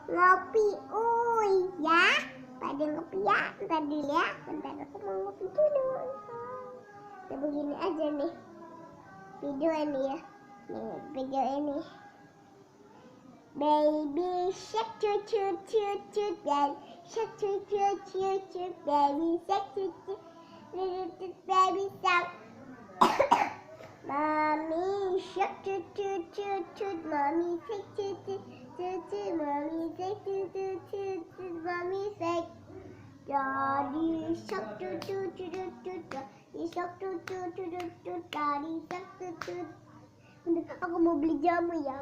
Ngopi, ya. Pada ngopi ya. Bentar dulu ya. Bentar aku mau ngopi dulu. Ya begini aja nih. Video ini ya. Nih, video ini. Baby shark toot toot toot toot, baby shark toot toot toot toot, baby shark toot toot toot, baby shark. Mommy shark toot toot toot toot, mommy shark toot toot toot toot, mommy shark toot toot toot toot, mommy shark. Daddy shark toot toot toot toot, daddy shark toot toot toot toot, daddy shark toot toot. Aku mau beli jamu ya,